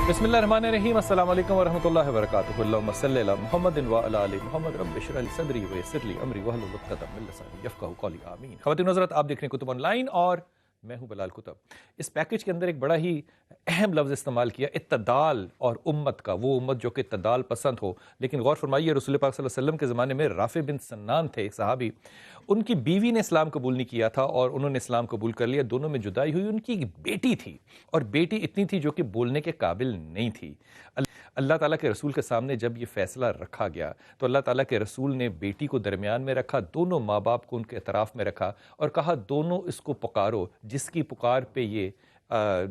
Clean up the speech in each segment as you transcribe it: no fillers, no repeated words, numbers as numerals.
بسم اللہ الرحمن الرحیم، السلام علیکم ورحمۃ اللہ وبرکاتہ۔ اللہم صلی علی محمد وعلی آل محمد، رب اشرح لی صدری ویسر لی امری واحلل عقدۃ من لسانی یفقہوا قولی، آمین۔ خواتین و حضرات، آپ دیکھ رہے ہیں کتب آن لائن اور میں ہوں بلال کتب۔ اس پیکج کے اندر ایک بڑا ہی اہم لفظ استعمال کیا، اعتدال اور امت کا، وہ امت جو کہ اعتدال پسند ہو۔ لیکن غور فرمائیے، رسول پاک صلی اللہ علیہ وسلم کے زمانے میں رافع بن سنان تھے ایک صحابی، ان کی بیوی نے اسلام قبول نہیں کیا تھا اور انہوں نے اسلام قبول کر لیا، دونوں میں جدائی ہوئی۔ ان کی ایک بیٹی تھی اور بیٹی اتنی تھی جو کہ بولنے کے قابل نہیں تھی۔ اللہ تعالیٰ کے رسول کے سامنے جب یہ فیصلہ رکھا گیا تو اللہ تعالیٰ کے رسول نے بیٹی کو درمیان میں رکھا، دونوں ماں باپ کو ان کے اطراف میں رکھا اور کہا دونوں اس کو پکارو، جس کی پکار پہ یہ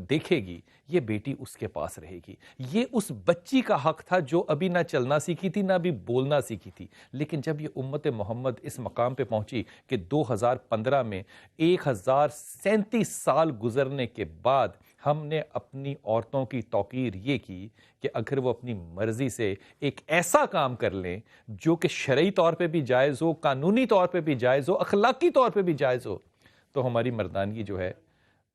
دیکھے گی یہ بیٹی اس کے پاس رہے گی۔ یہ اس بچی کا حق تھا جو ابھی نہ چلنا سیکھی تھی نہ بھی بولنا سیکھی تھی۔ لیکن جب یہ امت محمد اس مقام پہ پہنچی کہ 2015 میں 1037 سال گزرنے کے بعد ہم نے اپنی عورتوں کی توقیر یہ کی کہ اگر وہ اپنی مرضی سے ایک ایسا کام کر لیں جو کہ شرعی طور پہ بھی جائز ہو، قانونی طور پہ بھی جائز ہو، اخلاقی طور پہ بھی جائز ہو، تو ہماری مردانگی جو ہے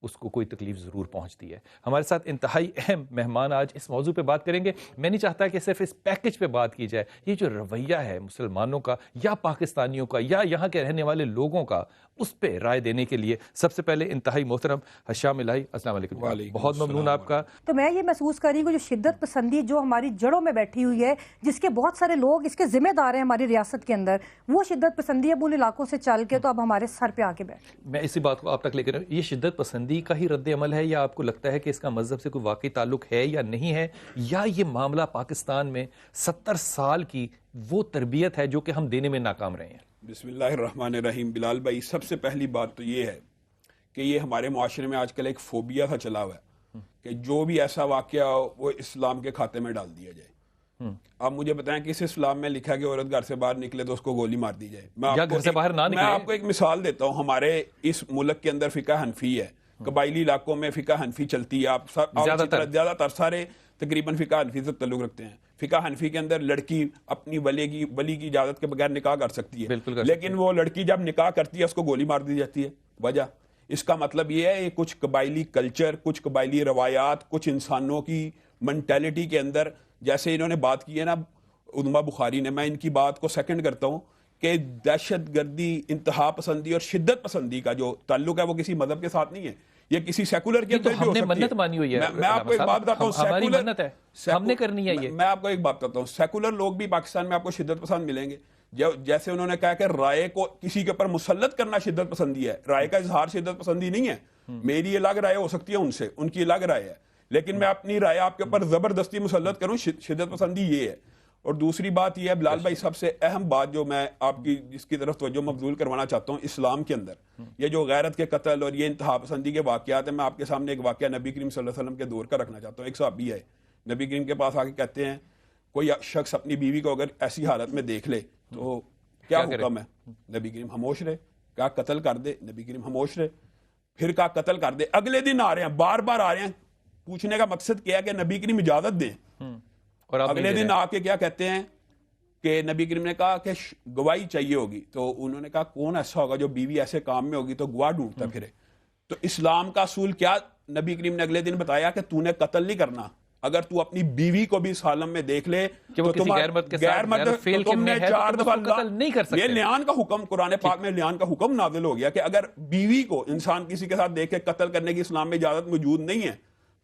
اس کو کوئی تکلیف ضرور پہنچتی ہے۔ ہمارے ساتھ انتہائی اہم مہمان آج اس موضوع پہ بات کریں گے۔ میں نہیں چاہتا کہ صرف اس پیکج پہ بات کی جائے، یہ جو رویہ ہے مسلمانوں کا یا پاکستانیوں کا یا یہاں کے رہنے والے لوگوں کا، اس پہ رائے دینے کے لیے سب سے پہلے انتہائی محترم حشام الہی، السلام علیکم۔ بہت ممنون آپ کا۔ تو میں یہ محسوس کر رہی ہوں کہ جو شدت پسندی جو ہماری جڑوں میں بیٹھی ہوئی ہے، جس کے بہت سارے لوگ اس کے ذمہ دار ہیں ہماری ریاست کے اندر، وہ شدت پسندی اب ان علاقوں سے چل کے تو اب ہمارے سر پہ آ کے بیٹھ۔ میں اسی بات کو آپ تک لے کر یہ شدت پسندی کا ہی رد عمل ہے یا آپ کو لگتا ہے کہ اس کا مذہب سے کوئی واقعی تعلق ہے یا نہیں ہے، یا یہ معاملہ پاکستان میں 70 سال کی وہ تربیت ہے جو کہ ہم دینے میں ناکام رہے ہیں؟ بسم اللہ الرحمن الرحیم۔ بلال بھائی، سب سے پہلی بات تو یہ ہے کہ یہ ہمارے معاشرے میں آج کل ایک فوبیا تھا چلا ہوا ہے کہ جو بھی ایسا واقعہ ہو وہ اسلام کے کھاتے میں ڈال دیا جائے۔ آپ مجھے بتائیں کہ اس اسلام میں لکھا ہے کہ عورت گھر سے باہر نکلے تو اس کو گولی مار دی جائے۔ یا گھر سے باہر نہ نکلے۔ میں آپ کو ایک مثال دیتا ہوں، ہمارے اس ملک کے اندر فقہ حنفی ہے، قبائلی علاقوں میں فقہ حنفی چلتی ہے، آپ زیادہ تر سارے تقریباً فقہ حنفی سے تعلق رکھتے ہیں۔ فقہ حنفی کے اندر لڑکی اپنی ولی کی اجازت کے بغیر نکاح کر سکتی ہے، لیکن وہ لڑکی جب نکاح کرتی ہے اس کو گولی مار دی جاتی ہے۔ وجہ اس کا مطلب یہ ہے کچھ قبائلی کلچر، کچھ قبائلی روایات، کچھ انسانوں کی منٹیلٹی کے اندر، جیسے انہوں نے بات کی ہے نا علماء بخاری نے، میں ان کی بات کو سیکنڈ کرتا ہوں کہ دہشت گردی، انتہا پسندی اور شدت پسندی کا جو تعلق ہے وہ کسی مذہب کے ساتھ نہیں ہے، یہ کسی سیکولر کے اندر بھی ہو سکتی ہے۔ منت مانی ہوئی ہے۔ میں آپ کو ایک بات بتاتا ہوں، ہماری منت ہے، ہم نے کرنی ہے یہ۔ میں آپ کو ایک بات بتاتا ہوں، سیکولر لوگ بھی پاکستان میں آپ کو شدت پسند ملیں گے۔ جیسے انہوں نے کہا کہ رائے کو کسی کے اوپر مسلط کرنا شدت پسندی ہے، رائے کا اظہار شدت پسندی نہیں ہے۔ میری الگ رائے ہو سکتی ہے ان سے، ان کی الگ رائے ہے، لیکن میں اپنی رائے آپ کے اوپر زبردستی مسلط کروں، شدت پسندی یہ ہے۔ اور دوسری بات یہ ہے بلال بھائی، سب سے اہم بات جو میں آپ کی جس کی طرف توجہ مبذول کروانا چاہتا ہوں، اسلام کے اندر یہ جو غیرت کے قتل اور یہ انتہا پسندی کے واقعات ہیں، میں آپ کے سامنے ایک واقعہ نبی کریم صلی اللہ علیہ وسلم کے دور کا رکھنا چاہتا ہوں۔ ایک صحابی ہے، نبی کریم کے پاس آ کے کہتے ہیں کوئی شخص اپنی بیوی کو اگر ایسی حالت میں دیکھ لے تو کیا حکم ہے؟ نبی کریم خاموش رہے، کہا قتل کر دے، نبی کریم خاموش رہے، پھر کہا قتل کر دے۔ اگلے دن آ رہے ہیں، بار بار آ رہے ہیں، پوچھنے کا مقصد کیا ہے کہ نبی کریم اجازت دیں، اور اگلے دن آ کے کیا کہتے ہیں کہ نبی کریم نے کہا کہ گواہی چاہیے ہوگی، تو انہوں نے کہا کون ایسا ہوگا جو بیوی ایسے کام میں ہوگی تو گواہ ڈھونڈتا پھرے۔ تو اسلام کا اصول کیا نبی کریم نے اگلے دن بتایا کہ تو نے قتل نہیں کرنا، اگر تو اپنی بیوی کو بھی اس عالم میں دیکھ لے تو تم نے 4 دفعہ قتل نہیں کر سکتے۔ یہ لیان کا حکم قرآن پاک میں لیان کا حکم نازل ہو گیا کہ اگر بیوی کو انسان کسی کے ساتھ دیکھ کے قتل کرنے کی اسلام میں اجازت موجود نہیں ہے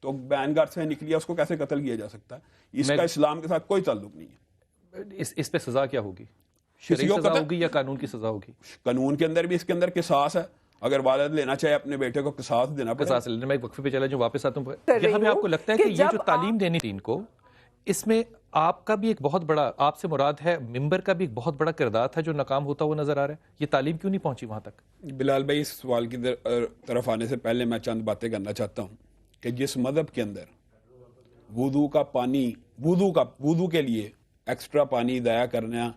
تو بین گھر سے نکلی ہے، اس کو کیسے قتل کیا جا سکتا ہے؟ اس کا اسلام کے ساتھ کوئی تعلق نہیں ہے۔ اس پہ سزا کیا ہوگی؟ شرعی سزا ہوگی یا قانون کی سزا ہوگی؟ قانون کے اندر بھی اس کے اندر قصاص ہے، اگر والد لینا چاہے اپنے بیٹے کو قصاص دینا پڑے۔ قصاص لینا۔ میں ایک وقفے پہ چلا جو واپس آتا ہوں، یہاں میں آپ کو لگتا ہے کہ یہ جو تعلیم دینی تھی ان کو، اس میں آپ کا بھی ایک بہت بڑا، آپ سے مراد ہے ممبر کا بھی ایک بہت بڑا کردار تھا جو ناکام ہوتا ہوا نظر آ رہا ہے۔ یہ تعلیم کیوں نہیں پہنچی وہاں تک؟ بلال بھائی، اس سوال کی طرف آنے سے پہلے میں چند باتیں کرنا چاہتا ہوں کہ جس مذہب کے اندر وضو کا پانی، وضو کے لیے ایکسٹرا پانی ضائع کرنا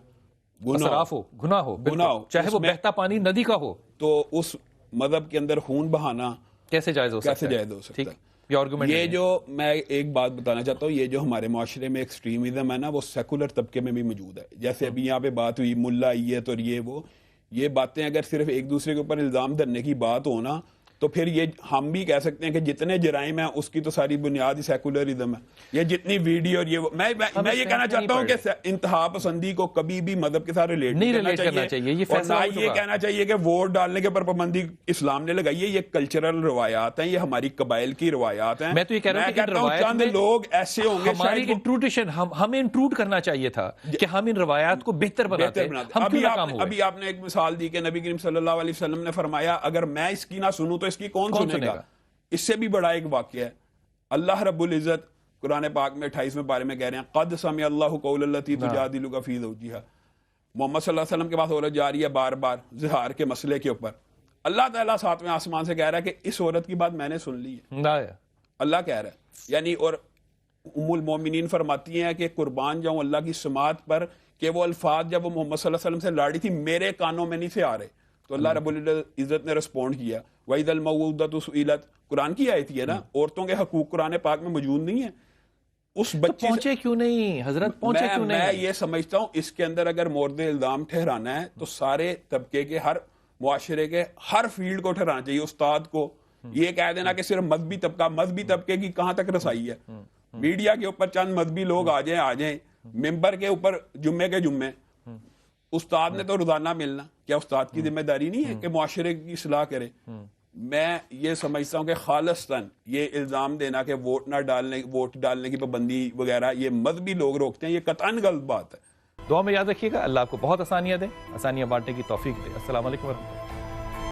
گناہ ہو، چاہے وہ بہتا پانی ندی کا ہو، تو اس مذہب کے اندر خون بہانا کیسے جائز ہو سکتا ہے؟ یہ جو میں ایک بات بتانا چاہتا ہوں، یہ جو ہمارے معاشرے میں ایکسٹریمزم ہے نا، وہ سیکولر طبقے میں بھی موجود ہے۔ جیسے ابھی یہاں پہ بات ہوئی ملا یہ تو یہ باتیں اگر صرف ایک دوسرے کے اوپر الزام دھرنے کی بات ہو نا تو پھر یہ ہم بھی کہہ سکتے ہیں کہ جتنے جرائم ہیں اس کی تو ساری بنیاد ہی سیکولرزم ہے. یہ جتنی ویڈیو اور میں یہ کہنا چاہتا ہوں کہ انتہا پسندی کو کبھی بھی مذہب کے ساتھ ریلیٹ نہیں کرنا چاہیے اور نہ یہ کہنا چاہیے کہ ووٹ ڈالنے کے اوپر پابندی اسلام نے لگائی ہے. یہ کلچرل روایات ہیں, یہ ہماری قبائل کی روایات ہیں. میں تو یہ کہہ رہا ہوں کہ چند لوگ ایسے ہوں گے ہماری انٹروڈیشن ہمیں انٹروڈ کرنا چاہیے تھا کہ ہم ان روایات کو بہتر بناتے. ابھی آپ نے ایک مثال دی کہ نبی کریم صلی اللہ علیہ وسلم نے فرمایا اگر میں اس کی نہ سنوں تو اس کی کون سنے گا. اس سے بھی بڑا ایک واقعہ ہے. اللہ رب العزت قرآن پاک میں 28ویں پارے میں کہہ رہے ہیں قد سمع اللہ قول التی تجادلک فی زوجہا. محمد صلی اللہ علیہ وسلم کے پاس عورت جا رہی ہے بار بار ظہار کے مسئلے کے اوپر. اللہ تعالیٰ 7ویں آسمان سے کہہ رہا ہے کہ اس عورت کی بات میں نے سن لی ہے. اللہ کہہ رہا ہے یعنی. اور ام المومنین فرماتی ہیں کہ قربان جاؤں اللہ کی سماعت پر کہ وہ الفاظ جب وہ محمد صلی اللہ علیہ وسلم سے لاڑی تھی میرے کانوں میں نہیں سے آ رہے. تو اللہ رب العزت نے رسپونڈ کیا وَإِذَا الْمَوْءُودَةُ سُئِلَتْ. قرآن کی آیت ہے نا, عورتوں کے حقوق قرآن پاک میں موجود نہیں ہے. اس بچے پہنچے کیوں نہیں حضرت, پہنچے کیوں نہیں؟ میں یہ سمجھتا ہوں اس کے اندر اگر مورد الزام ٹھہرانا ہے تو سارے طبقے کے ہر معاشرے کے ہر فیلڈ کو ٹھہرانا چاہیے. استاد کو یہ کہہ دینا کہ صرف مذہبی طبقے کی کہاں تک رسائی ہے. میڈیا کے اوپر چند مذہبی لوگ آ جائیں ممبر کے اوپر جمعے کے جمعے. استاد نے تو روزانہ ملنا, کیا استاد کی ذمہ داری نہیں ہے کہ معاشرے کی اصلاح کرے؟ میں یہ سمجھتا ہوں کہ خالصتاً یہ الزام دینا کہ ووٹ ڈالنے کی پابندی وغیرہ یہ مذہبی لوگ روکتے ہیں, یہ قطعاً غلط بات ہے. دعا میں یاد رکھیے گا. اللہ آپ کو بہت آسانیاں دے, آسانیاں بانٹنے کی توفیق دے. السلام علیکم ورحمۃ اللہ.